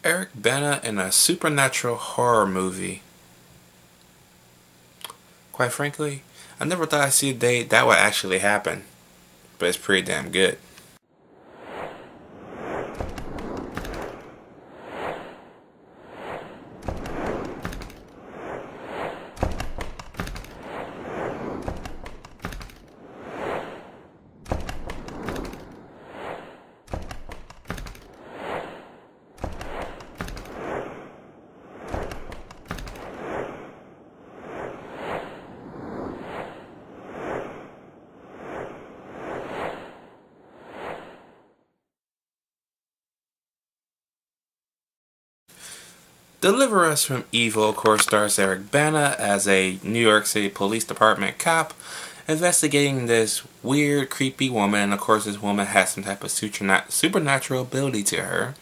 Eric Bana in a supernatural horror movie. Quite frankly, I never thought I'd see a day that would actually happen, but it's pretty damn good. Deliver Us from Evil, of course, stars Eric Bana as a New York City Police Department cop investigating this weird, creepy woman. Of course, this woman has some type of supernatural ability to her.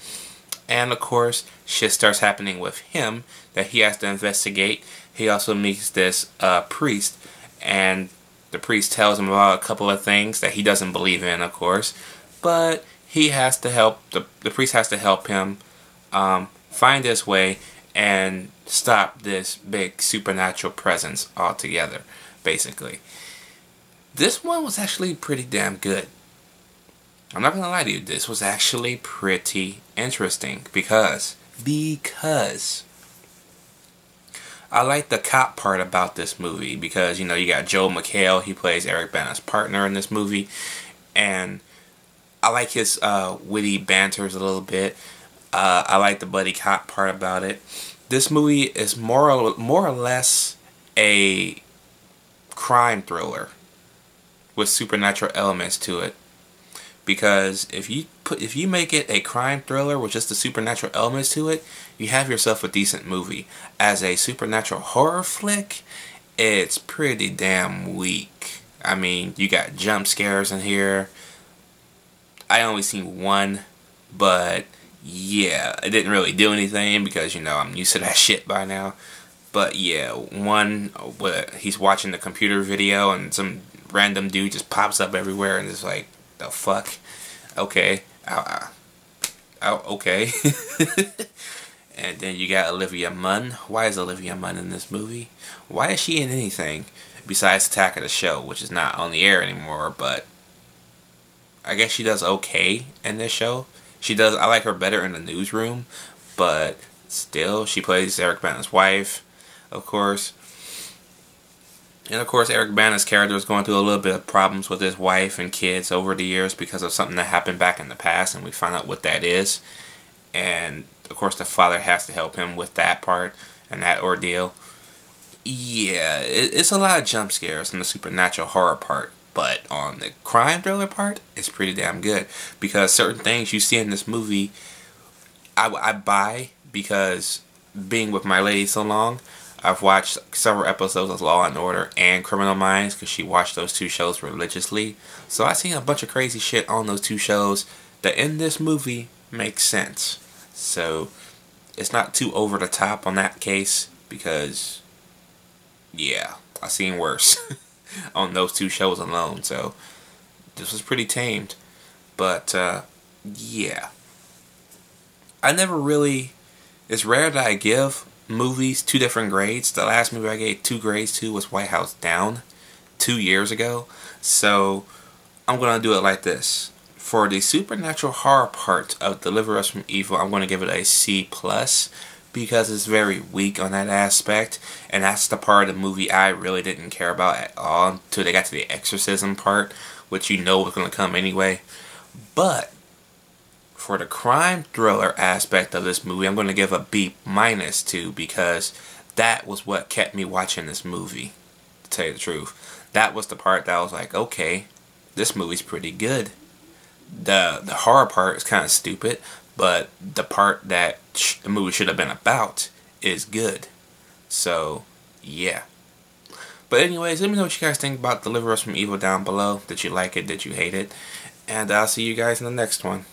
And, of course, shit starts happening with him that he has to investigate. He also meets this priest, and the priest tells him about a couple of things that he doesn't believe in, of course. But he has to help, the priest has to help him find his way and stop this big supernatural presence altogether, basically. This one was actually pretty damn good. I'm not gonna lie to you, this was actually pretty interesting because I like the cop part about this movie because, you know, you got Joe McHale, he plays Eric Bana's partner in this movie, and I like his witty banters a little bit. I like the buddy cop part about it. This movie is more or less a crime thriller with supernatural elements to it. Because if you make it a crime thriller with just the supernatural elements to it, you have yourself a decent movie. As a supernatural horror flick, it's pretty damn weak. I mean, you got jump scares in here. I only seen one, but yeah, it didn't really do anything because, you know, I'm used to that shit by now. But yeah, one where he's watching the computer video and some random dude just pops up everywhere and is like, the fuck? Okay. Okay. And then you got Olivia Munn. Why is Olivia Munn in this movie? Why is she in anything besides Attack of the Show, which is not on the air anymore, but I guess she does okay in this show. I like her better in the newsroom, but still, she plays Eric Bana's wife, of course. And of course, Eric Bana's character is going through a little bit of problems with his wife and kids over the years because of something that happened back in the past, and we find out what that is. And of course, the father has to help him with that part and that ordeal. Yeah, it's a lot of jump scares in the supernatural horror part. But on the crime thriller part, it's pretty damn good. Because certain things you see in this movie, I buy because being with my lady so long, I've watched several episodes of Law and Order and Criminal Minds because she watched those two shows religiously. So I've seen a bunch of crazy shit on those two shows that in this movie makes sense. So it's not too over the top on that case because, yeah, I've seen worse. On those two shows alone, so this was pretty tamed. But yeah, I never really, it's rare that I give movies two different grades. The last movie I gave 2 grades to was White House Down 2 years ago, so I'm gonna do it like this. For the supernatural horror part of Deliver Us from Evil, I'm gonna give it a C+, because it's very weak on that aspect, and that's the part of the movie I really didn't care about at all until they got to the exorcism part, which you know was going to come anyway. But for the crime thriller aspect of this movie, I'm going to give a B- to, because that was what kept me watching this movie, to tell you the truth. That was the part that I was like, okay, this movie's pretty good. The horror part is kind of stupid, but the part that the movie should have been about is good. So, yeah. But anyways, let me know what you guys think about Deliver Us from Evil down below. Did you like it? Did you hate it? And I'll see you guys in the next one.